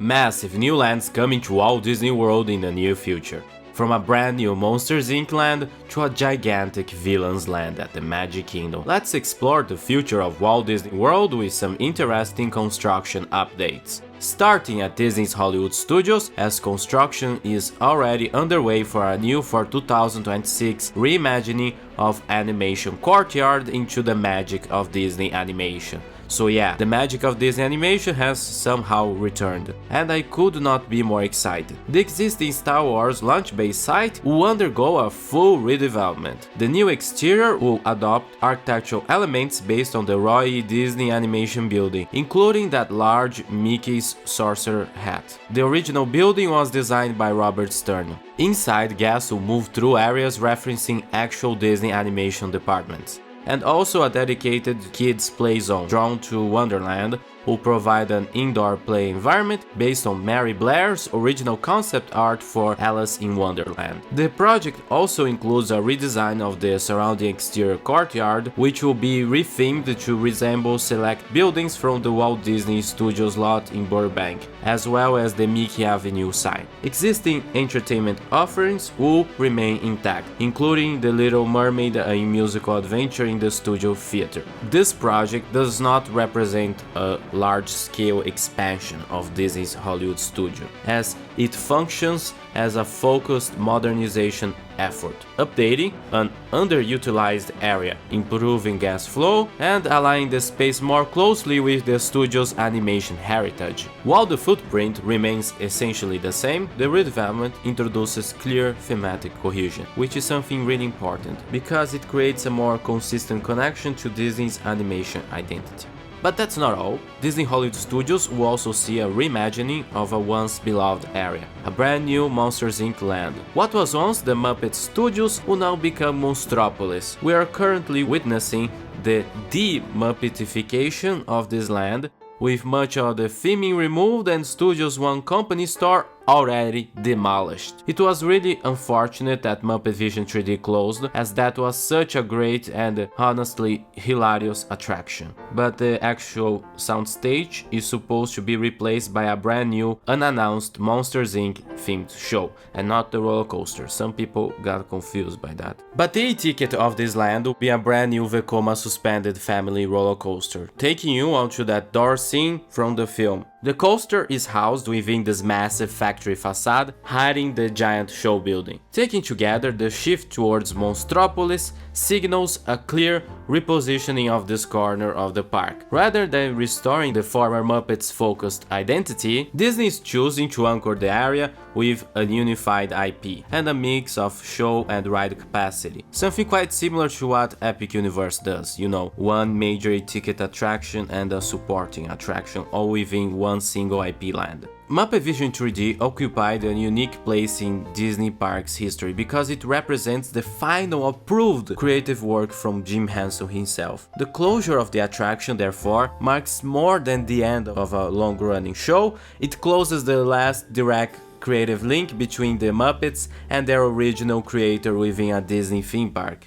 Massive new lands coming to Walt Disney World in the near future. From a brand new Monsters Inc. land to a gigantic Villains land at the Magic Kingdom, let's explore the future of Walt Disney World with some interesting construction updates. Starting at Disney's Hollywood Studios, as construction is already underway for a new 2026 reimagining of Animation Courtyard into the magic of Disney animation. So yeah, the magic of Disney animation has somehow returned, and I could not be more excited. The existing Star Wars launch base site will undergo a full redevelopment. The new exterior will adopt architectural elements based on the Roy E. Disney Animation Building, including that large Mickey's sorcerer hat. The original building was designed by Robert Stern. Inside, guests will move through areas referencing actual Disney animation departments, and also a dedicated kids play zone drawn to Wonderland will provide an indoor play environment based on Mary Blair's original concept art for Alice in Wonderland. The project also includes a redesign of the surrounding exterior courtyard, which will be rethemed to resemble select buildings from the Walt Disney Studios lot in Burbank, as well as the Mickey Avenue side. Existing entertainment offerings will remain intact, including The Little Mermaid, a musical adventure in the Studio Theater. This project does not represent a large-scale expansion of Disney's Hollywood studio, as it functions as a focused modernization effort, updating an underutilized area, improving guest flow, and aligning the space more closely with the studio's animation heritage. While the footprint remains essentially the same, the redevelopment introduces clear thematic cohesion, which is something really important, because it creates a more consistent connection to Disney's animation identity. But that's not all. Disney Hollywood Studios will also see a reimagining of a once beloved area, a brand new Monsters Inc. land. What was once the Muppet Studios will now become Monstropolis. We are currently witnessing the de-Muppetification of this land, with much of the theming removed and Studios One Company store already demolished. It was really unfortunate that Muppet Vision 3D closed, as that was such a great and honestly hilarious attraction. But the actual soundstage is supposed to be replaced by a brand new unannounced Monsters Inc. themed show, and not the roller coaster. Some people got confused by that. But the e-ticket of this land will be a brand new Vekoma suspended family roller coaster, taking you onto that door scene from the film. The coaster is housed within this massive factory facade, hiding the giant show building. Taken together, the shift towards Monstropolis signals a clear repositioning of this corner of the park. Rather than restoring the former Muppets' focused identity, Disney is choosing to anchor the area with a unified IP and a mix of show and ride capacity. Something quite similar to what Epic Universe does, you know, one major ticket attraction and a supporting attraction all within one single IP land. Muppet Vision 3D occupied a unique place in Disney Parks history because it represents the final approved creative work from Jim Henson himself. The closure of the attraction, therefore, marks more than the end of a long-running show. It closes the last direct creative link between the Muppets and their original creator within a Disney theme park.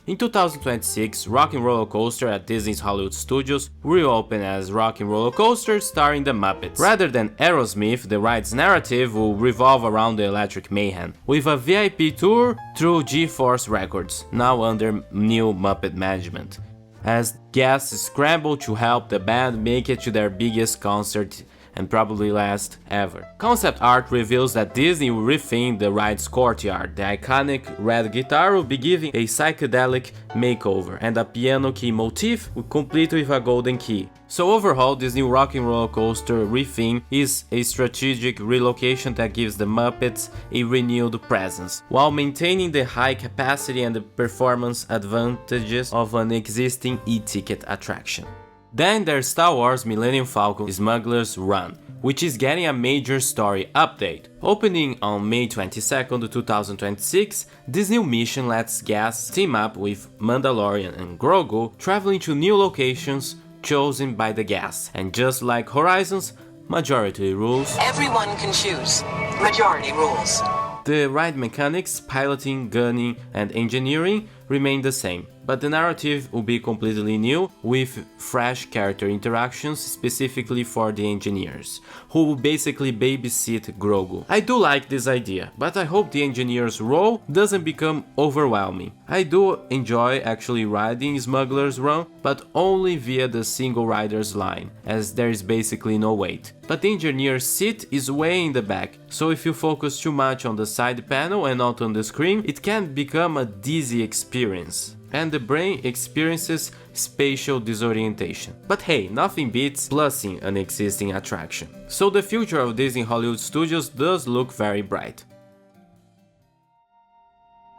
In 2026, Rockin' Roller Coaster at Disney's Hollywood Studios will reopen as Rockin' Roller Coaster starring the Muppets. Rather than Aerosmith, the ride's narrative will revolve around the Electric Mayhem, with a VIP tour through G-Force Records, now under new Muppet management, as guests scramble to help the band make it to their biggest concert and probably last ever. Concept art reveals that Disney will retheme the ride's courtyard. The iconic red guitar will be given a psychedelic makeover, and a piano key motif will complete with a golden key. So overall, this new Rockin' Roller Coaster retheme is a strategic relocation that gives the Muppets a renewed presence, while maintaining the high capacity and the performance advantages of an existing e-ticket attraction. Then there's Star Wars Millennium Falcon Smugglers Run, which is getting a major story update. Opening on May 22, 2026, this new mission lets guests team up with Mandalorian and Grogu, traveling to new locations chosen by the guests. And just like Horizons, majority rules. Everyone can choose. Majority rules. The ride mechanics, piloting, gunning, and engineering remain the same, but the narrative will be completely new with fresh character interactions specifically for the engineers, who will basically babysit Grogu. I do like this idea, but I hope the engineer's role doesn't become overwhelming. I do enjoy actually riding Smugglers Run, but only via the single rider's line, as there is basically no wait. But the engineer's seat is way in the back, so if you focus too much on the side panel and not on the screen, it can become a dizzy experience, and the brain experiences spatial disorientation. But hey, nothing beats plusing an existing attraction. So the future of Disney Hollywood Studios does look very bright.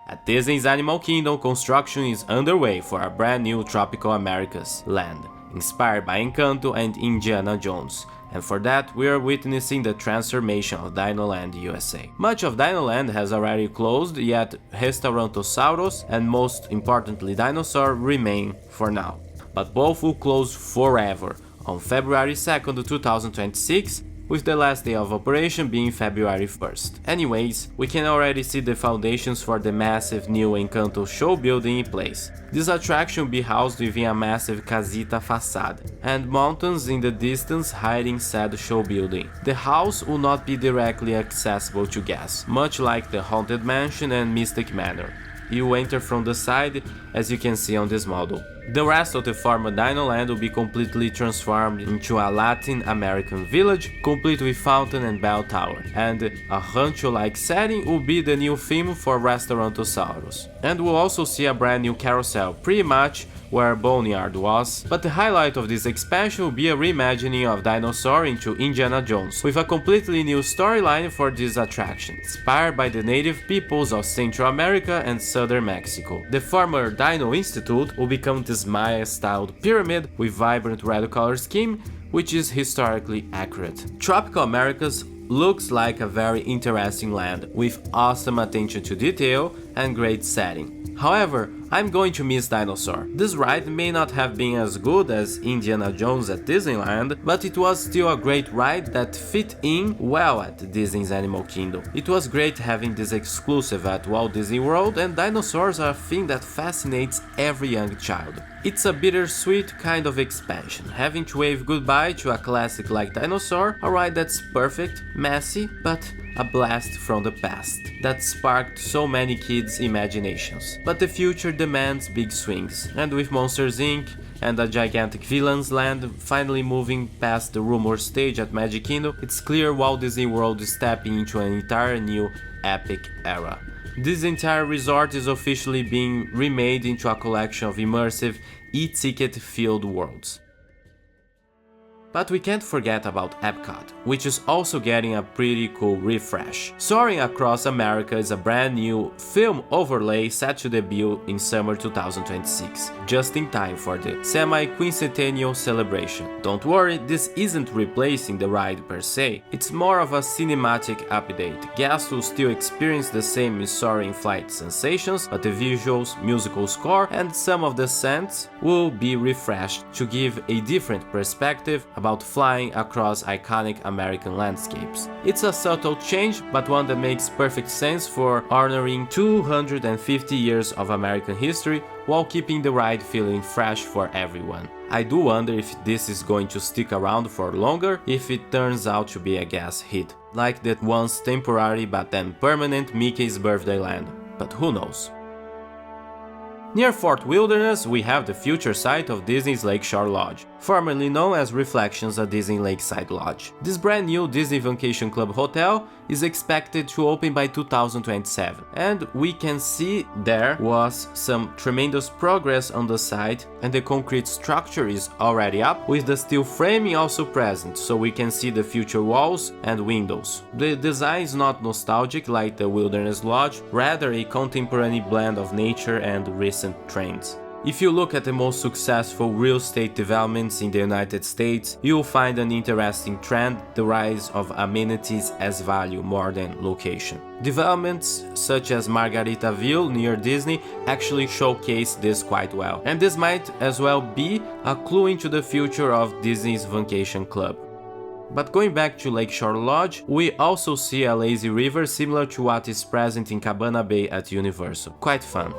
At Disney's Animal Kingdom, construction is underway for a brand new Tropical Americas land, inspired by Encanto and Indiana Jones. And for that, we are witnessing the transformation of Dinoland USA. Much of Dinoland has already closed, yet Restaurantosaurus and most importantly Dinosaur remain for now. But both will close forever on February 2nd, 2026, with the last day of operation being February 1st. Anyways, we can already see the foundations for the massive new Encanto show building in place. This attraction will be housed within a massive casita facade, and mountains in the distance hiding said show building. The house will not be directly accessible to guests, much like the Haunted Mansion and Mystic Manor. You enter from the side, as you can see on this model. The rest of the former Dinoland will be completely transformed into a Latin American village, complete with fountain and bell tower, and a rancho-like setting will be the new theme for Restaurantosaurus. And we'll also see a brand new carousel, pretty much where Boneyard was, but the highlight of this expansion will be a reimagining of Dinosaur into Indiana Jones, with a completely new storyline for this attraction, inspired by the native peoples of Central America and southern Mexico. The former Dino Institute will become this Maya-styled pyramid with vibrant red color scheme, which is historically accurate. Tropical Americas looks like a very interesting land, with awesome attention to detail and great setting. However, I'm going to miss Dinosaur. This ride may not have been as good as Indiana Jones at Disneyland, but it was still a great ride that fit in well at Disney's Animal Kingdom. It was great having this exclusive at Walt Disney World, and dinosaurs are a thing that fascinates every young child. It's a bittersweet kind of expansion, having to wave goodbye to a classic like Dinosaur, a ride that's perfect, messy, but a blast from the past that sparked so many kids' imaginations. But the future demands big swings, and with Monsters Inc. and a gigantic villains land finally moving past the rumor stage at Magic Kingdom, it's clear Walt Disney World is stepping into an entire new epic era. This entire resort is officially being remade into a collection of immersive, e-ticket filled worlds. But we can't forget about Epcot, which is also getting a pretty cool refresh. Soaring Across America is a brand new film overlay set to debut in summer 2026, just in time for the semi-quincentennial celebration. Don't worry, this isn't replacing the ride per se, it's more of a cinematic update. Guests will still experience the same soaring flight sensations, but the visuals, musical score, and some of the scents will be refreshed to give a different perspective about flying across iconic American landscapes. It's a subtle change, but one that makes perfect sense for honoring 250 years of American history while keeping the ride feeling fresh for everyone. I do wonder if this is going to stick around for longer if it turns out to be a gas hit, like that once temporary but then permanent Mickey's Birthday Land, but who knows. Near Fort Wilderness, we have the future site of Disney's Lakeshore Lodge, formerly known as Reflections at Disney Lakeside Lodge. This brand new Disney Vacation Club hotel is expected to open by 2027, and we can see there was some tremendous progress on the site, and the concrete structure is already up, with the steel framing also present, so we can see the future walls and windows. The design is not nostalgic like the Wilderness Lodge, rather a contemporary blend of nature and recent trends. If you look at the most successful real estate developments in the United States, you'll find an interesting trend: the rise of amenities as value more than location. Developments such as Margaritaville near Disney actually showcase this quite well, and this might as well be a clue into the future of Disney's Vacation Club. But going back to Lakeshore Lodge, we also see a lazy river similar to what is present in Cabana Bay at Universal. Quite fun.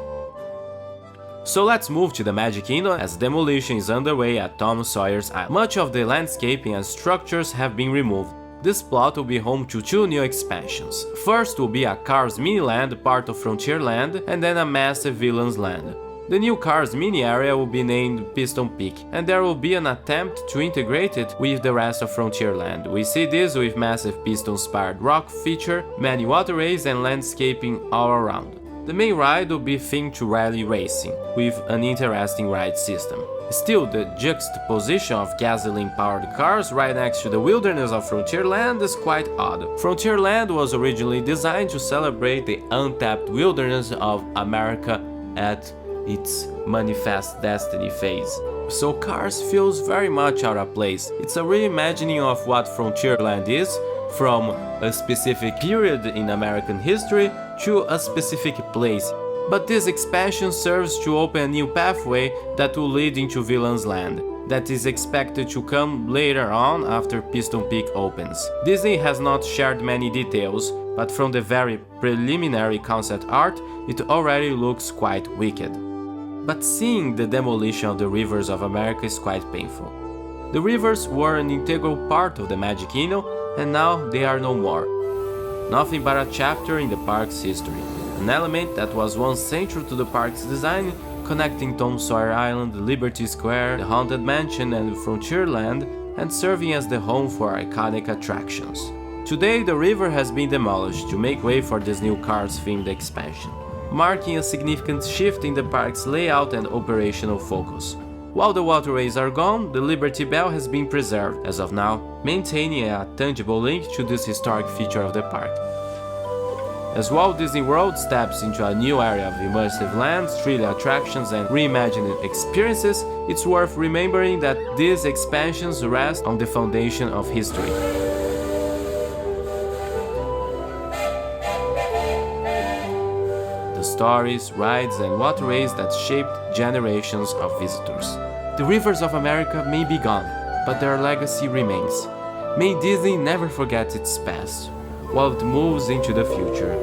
So let's move to the Magic Kingdom as demolition is underway at Tom Sawyer's Island. Much of the landscaping and structures have been removed. This plot will be home to 2 new expansions. First will be a Cars Mini Land, part of Frontierland, and then a massive Villains Land. The new Cars Mini area will be named Piston Peak, and there will be an attempt to integrate it with the rest of Frontierland. We see this with massive piston-inspired rock feature, many waterways and landscaping all around. The main ride will be themed to rally racing, with an interesting ride system. Still, the juxtaposition of gasoline-powered cars right next to the wilderness of Frontierland is quite odd. Frontierland was originally designed to celebrate the untapped wilderness of America at its Manifest Destiny phase. So Cars feels very much out of place. It's a reimagining of what Frontierland is, from a specific period in American history to a specific place. But this expansion serves to open a new pathway that will lead into Villains Land, that is expected to come later on after Piston Peak opens. Disney has not shared many details, but from the very preliminary concept art, it already looks quite wicked. But seeing the demolition of the Rivers of America is quite painful. The rivers were an integral part of the Magic Kingdom, and now they are no more. Nothing but a chapter in the park's history, an element that was once central to the park's design, connecting Tom Sawyer Island, Liberty Square, the Haunted Mansion and Frontierland, and serving as the home for iconic attractions. Today the river has been demolished to make way for this new Cars-themed expansion, marking a significant shift in the park's layout and operational focus. While the waterways are gone, the Liberty Bell has been preserved, as of now, maintaining a tangible link to this historic feature of the park. As Walt Disney World steps into a new area of immersive lands, thrill attractions and reimagined experiences, it's worth remembering that these expansions rest on the foundation of history. The stories, rides and waterways that shaped generations of visitors. The Rivers of America may be gone, but their legacy remains. May Disney never forget its past, while it moves into the future.